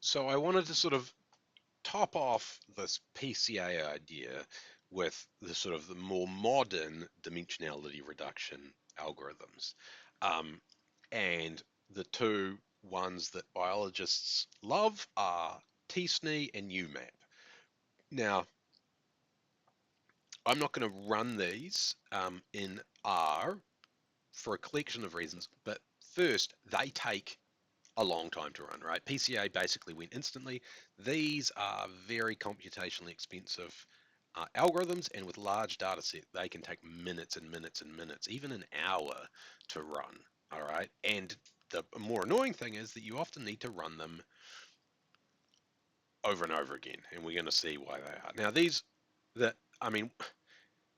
So I wanted to sort of top off this PCA idea with the more modern dimensionality reduction algorithms. Um, and the two ones that biologists love are TSNE and UMAP. Now, I'm not going to run these in R for a collection of reasons, but first, they take a long time to run, right? PCA basically went instantly. These are very computationally expensive algorithms, and with large data set, they can take minutes and minutes and minutes, even an hour to run. All right, and the more annoying thing is that you often need to run them over and over again, and we're going to see why they are. Now, I mean,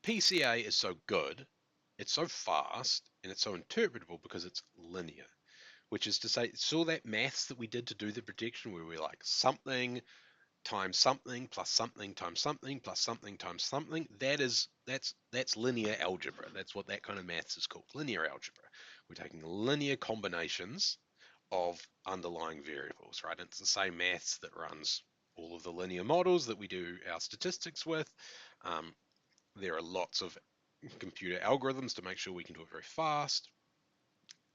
PCA is so good, it's so fast, and it's so interpretable because it's linear, which is to say, saw that maths that we did to do the prediction where we're like something times something plus something times something plus something times something. That's linear algebra. That's what that kind of maths is called, linear algebra. We're taking linear combinations of underlying variables, right? And it's the same maths that runs all of the linear models that we do our statistics with. Um, there are lots of computer algorithms to make sure we can do it very fast.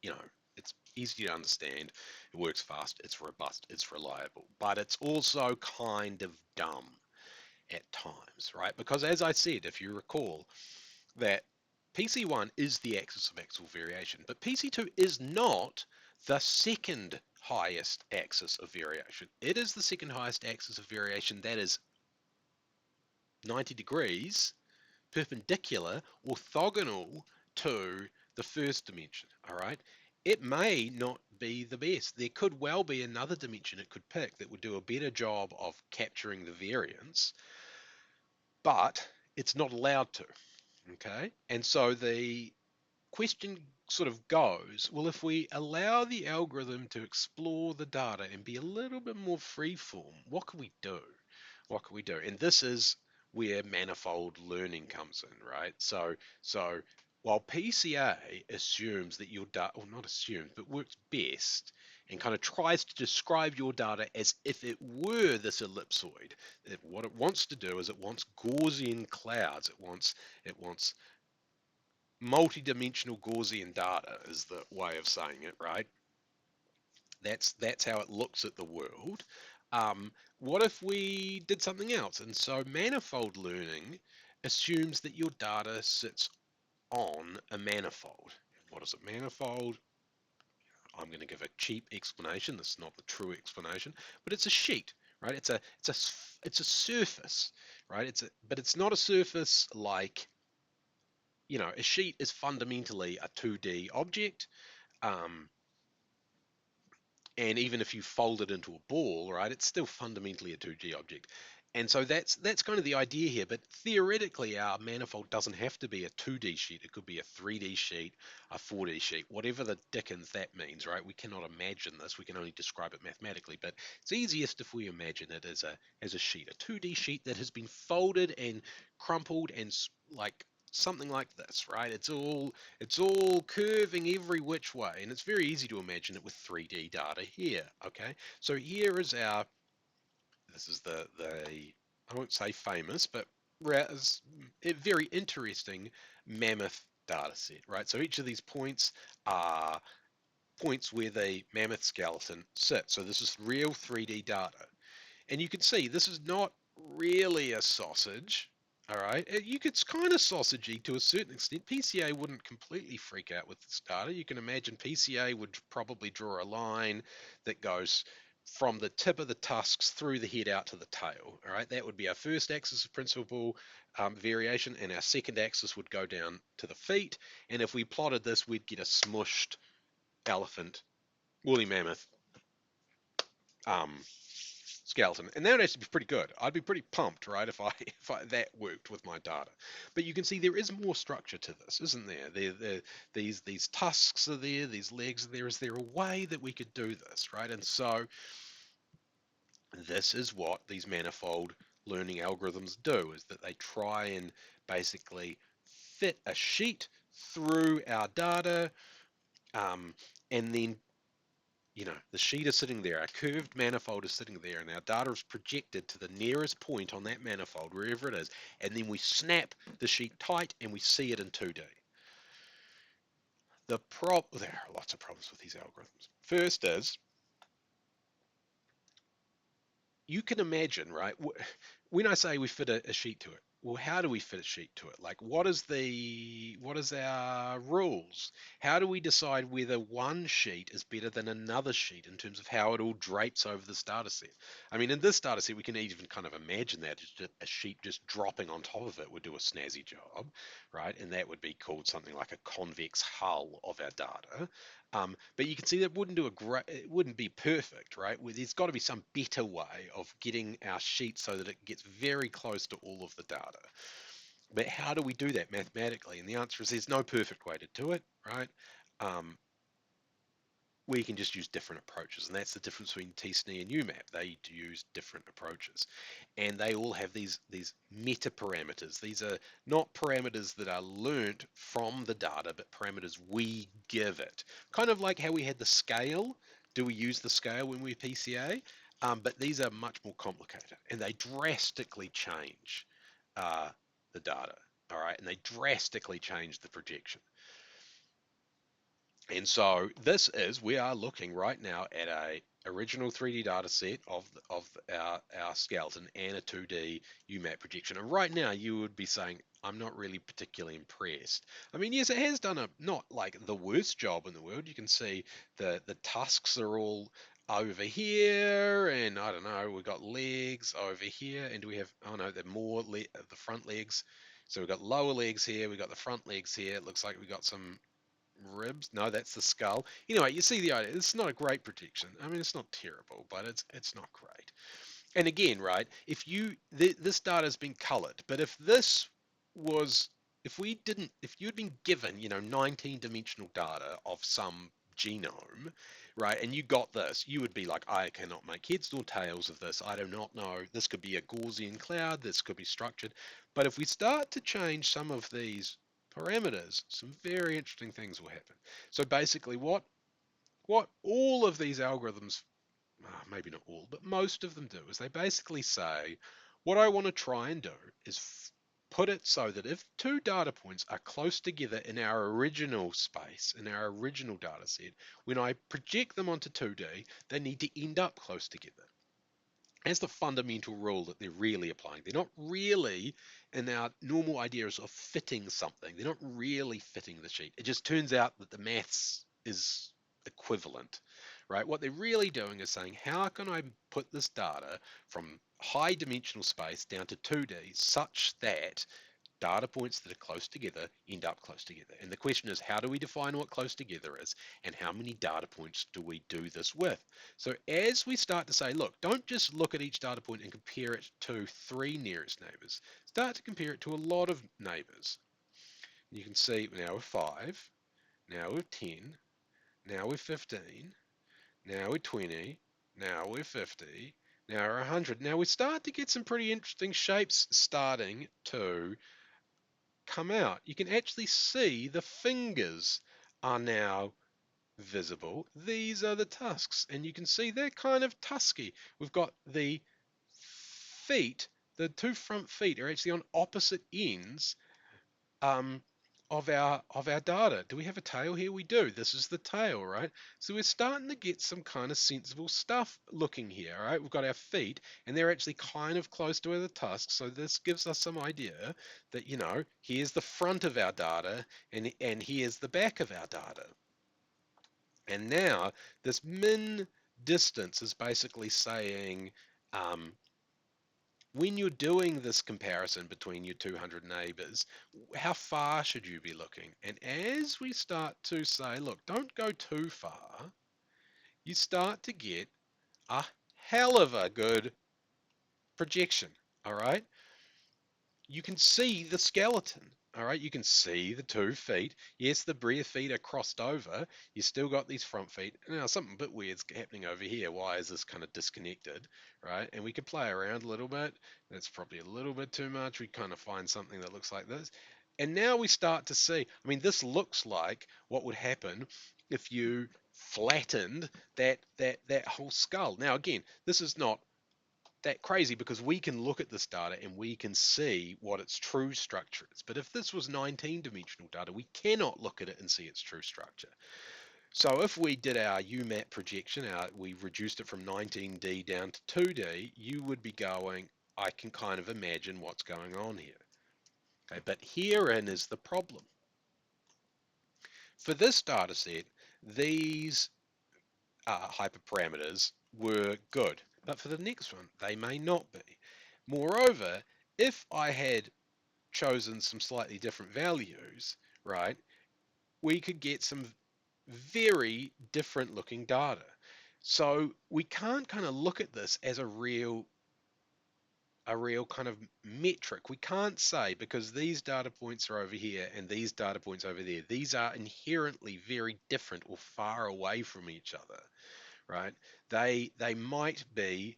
You know, it's easy to understand, it works fast, it's robust, it's reliable, but it's also kind of dumb at times, right? Because as I said, if you recall, that PC1 is the axis of axial variation, but PC2 is not the second highest axis of variation. It is the second highest axis of variation that is 90 degrees perpendicular, orthogonal to the first dimension, all right? It may not be the best. There could well be another dimension it could pick that would do a better job of capturing the variance, but it's not allowed to, okay? And so the question sort of goes, well, if we allow the algorithm to explore the data and be a little bit more freeform, what can we do? What can we do? And this is where manifold learning comes in, right? So while PCA assumes that your data, or not assumes, but works best and kind of tries to describe your data as if it were this ellipsoid, what it wants to do is it wants Gaussian clouds. It wants multi-dimensional Gaussian data is the way of saying it, right? That's how it looks at the world. What if we did something else? And so manifold learning assumes that your data sits on a manifold. What is a manifold? I'm going to give a cheap explanation. This is not the true explanation, but it's a sheet, right? It's a surface, right? But it's not a surface like, a sheet is fundamentally a 2D object. Um, and even if you fold it into a ball, right, it's still fundamentally a 2D object. And so that's kind of the idea here. But theoretically, our manifold doesn't have to be a 2D sheet. It could be a 3D sheet, a 4D sheet, whatever the dickens that means, right? We cannot imagine this. We can only describe it mathematically. But it's easiest if we imagine it as a sheet, a 2D sheet that has been folded and crumpled and like something like this, right? It's all curving every which way, and it's very easy to imagine it with 3D data here. Okay, so here is this is the I won't say famous, but a very interesting mammoth data set, right? So each of these points are points where the mammoth skeleton sits. So this is real 3D data. And you can see this is not really a sausage. All right, you could kind of sausagey to a certain extent. PCA wouldn't completely freak out with this data. You can imagine PCA would probably draw a line that goes from the tip of the tusks through the head out to the tail. All right, that would be our first axis of principal variation, and our second axis would go down to the feet. And if we plotted this, we'd get a smushed elephant, woolly mammoth, um, skeleton, and that would actually be pretty good. I'd be pretty pumped, right, if that worked with my data. But you can see there is more structure to this, isn't there? These tusks are there, these legs are there. Is there a way that we could do this, right? And so this is what these manifold learning algorithms do: is that they try and basically fit a sheet through our data, um, and then the sheet is sitting there, our curved manifold is sitting there, and our data is projected to the nearest point on that manifold, wherever it is, and then we snap the sheet tight and we see it in 2D. There are lots of problems with these algorithms. First is, you can imagine, right? When I say we fit a sheet to it, well, how do we fit a sheet to it? Like, what is our rules? How do we decide whether one sheet is better than another sheet in terms of how it all drapes over this data set? I mean, in this data set, we can even kind of imagine that a sheet just dropping on top of it would do a snazzy job, right? And that would be called something like a convex hull of our data. But you can see that it wouldn't be perfect, right? There's got to be some better way of getting our sheet so that it gets very close to all of the data. But how do we do that mathematically? And the answer is there's no perfect way to do it, right? Um, we can just use different approaches, and that's the difference between t-SNE and UMAP. They use different approaches, and they all have these meta parameters. These are not parameters that are learnt from the data, but parameters we give it. Kind of like how we had the scale. Do we use the scale when we PCA? But these are much more complicated, and they drastically change the data. All right, and they drastically change the projection. And so we are looking right now at a original 3D data set of our skeleton and a 2D UMAP projection. And right now you would be saying, I'm not really particularly impressed. I mean, yes, it has done not like the worst job in the world. You can see the tusks are all over here, and I don't know, we've got legs over here, and do we have, oh no, they're more the front legs. So we've got lower legs here, we've got the front legs here. It looks like we've got some ribs. No, that's the skull. Anyway, you see the idea. It's not a great projection. I mean, it's not terrible, but it's not great. And again, right, this data has been colored, but if you'd been given, 19-dimensional data of some genome, right, and you got this, you would be like, I cannot make heads nor tails of this. I do not know. This could be a Gaussian cloud. This could be structured. But if we start to change some of these parameters, some very interesting things will happen. So basically, what all of these algorithms, maybe not all, but most of them do, is they basically say, what I want to try and do is put it so that if two data points are close together in our original space, in our original data set, when I project them onto 2D, they need to end up close together. That's the fundamental rule that they're really applying. They're not really, in our normal ideas of fitting something, they're not really fitting the sheet. It just turns out that the maths is equivalent, right? What they're really doing is saying, how can I put this data from high dimensional space down to 2D such that data points that are close together end up close together? And the question is, how do we define what close together is, and how many data points do we do this with? So as we start to say, look, don't just look at each data point and compare it to 3 nearest neighbors. Start to compare it to a lot of neighbors. You can see now we're 5, now we're 10, now we're 15, now we're 20, now we're 50, now we're 100. Now we start to get some pretty interesting shapes starting to come out. You can actually see the fingers are now visible. These are the tusks, and you can see they're kind of tusky. We've got the feet, the two front feet are actually on opposite ends um, of our data. Do we have a tail here? We do. This is the tail, right? So we're starting to get some kind of sensible stuff looking here, right? We've got our feet, and they're actually kind of close to the tusks. So this gives us some idea that, here's the front of our data, and here's the back of our data. And now this min distance is basically saying, when you're doing this comparison between your 200 neighbors, how far should you be looking? And as we start to say, look, don't go too far, you start to get a hell of a good projection, all right? You can see the skeleton. All right, you can see the 2 feet. Yes, the rear feet are crossed over. You still got these front feet. Now, something a bit weird's happening over here. Why is this kind of disconnected, right? And we could play around a little bit. That's probably a little bit too much. We kind of find something that looks like this. And now we start to see, I mean, this looks like what would happen if you flattened that whole skull. Now again, this is not that crazy because we can look at this data and we can see what its true structure is. But if this was 19-dimensional data, we cannot look at it and see its true structure. So if we did our UMAP projection, we reduced it from 19D down to 2D, you would be going, I can kind of imagine what's going on here. Okay, but herein is the problem. For this data set, these hyperparameters were good, but for the next one, they may not be. Moreover, if I had chosen some slightly different values, right, we could get some very different looking data. So we can't kind of look at this as a real kind of metric. We can't say because these data points are over here and these data points over there, these are inherently very different or far away from each other, right? They might be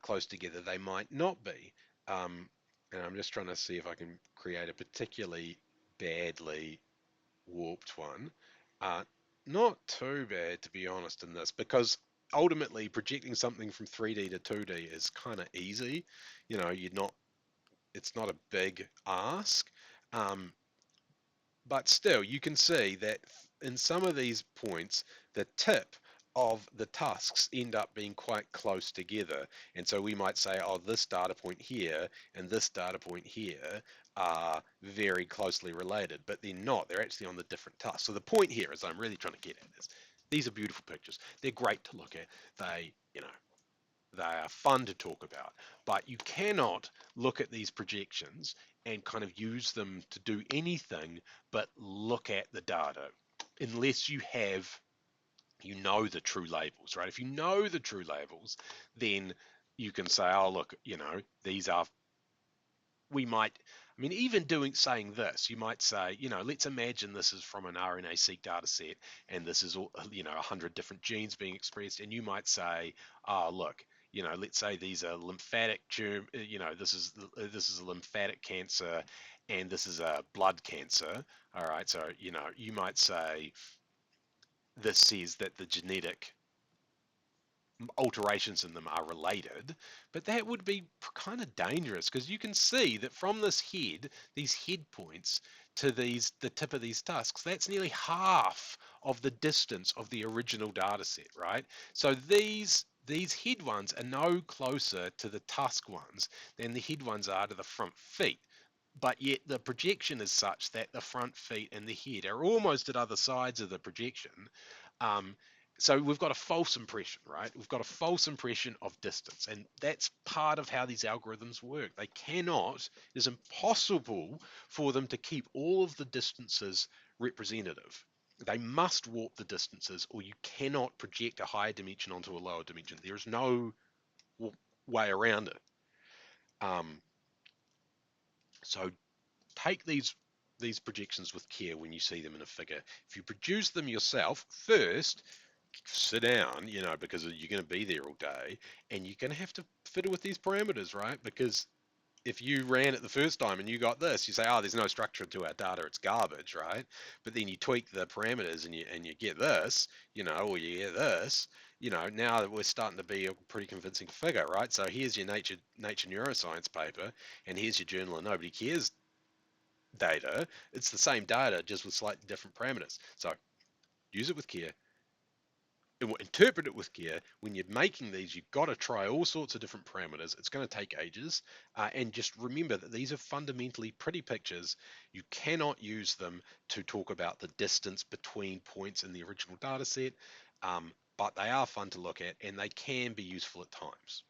close together, they might not be. And I'm just trying to see if I can create a particularly badly warped one. Uh, Not too bad, to be honest, in this, because ultimately projecting something from 3D to 2D is kind of easy. It's not a big ask. Um, but still, you can see that in some of these points, the tip of the tusks end up being quite close together. And so we might say, oh, this data point here and this data point here are very closely related, but they're not. They're actually on the different tusks. So the point here is I'm really trying to get at is these are beautiful pictures. They're great to look at. They are fun to talk about, but you cannot look at these projections and kind of use them to do anything but look at the data unless you know the true labels, right? If you know the true labels, then you can say, oh, look, these are, we might, I mean, even saying this, you might say, let's imagine this is from an RNA-seq data set and this is all, 100 different genes being expressed. And you might say, oh, look, let's say these are lymphatic germ, this is a lymphatic cancer and this is a blood cancer. All right. So, you might say this says that the genetic alterations in them are related, but that would be kind of dangerous because you can see that from this head, these head points to the tip of these tusks, that's nearly half of the distance of the original data set, right? So these head ones are no closer to the tusk ones than the head ones are to the front feet. But yet the projection is such that the front feet and the head are almost at other sides of the projection. Um, so we've got a false impression, right? We've got a false impression of distance, and that's part of how these algorithms work. They cannot, it is impossible for them to keep all of the distances representative. They must warp the distances, or you cannot project a higher dimension onto a lower dimension. There is no way around it. So take these projections with care when you see them in a figure. If you produce them yourself, first sit down, because you're going to be there all day, and you're going to have to fiddle with these parameters, right? Because if you ran it the first time and you got this, you say, oh, there's no structure to our data, it's garbage, right? But then you tweak the parameters and you get this, or you get this, now we're starting to be a pretty convincing figure, right? So here's your Nature Neuroscience paper, and here's your Journal of Nobody Cares data. It's the same data, just with slightly different parameters. So use it with care, interpret it with care. When you're making these, you've got to try all sorts of different parameters. It's going to take ages. And just remember that these are fundamentally pretty pictures. You cannot use them to talk about the distance between points in the original data set, but they are fun to look at and they can be useful at times.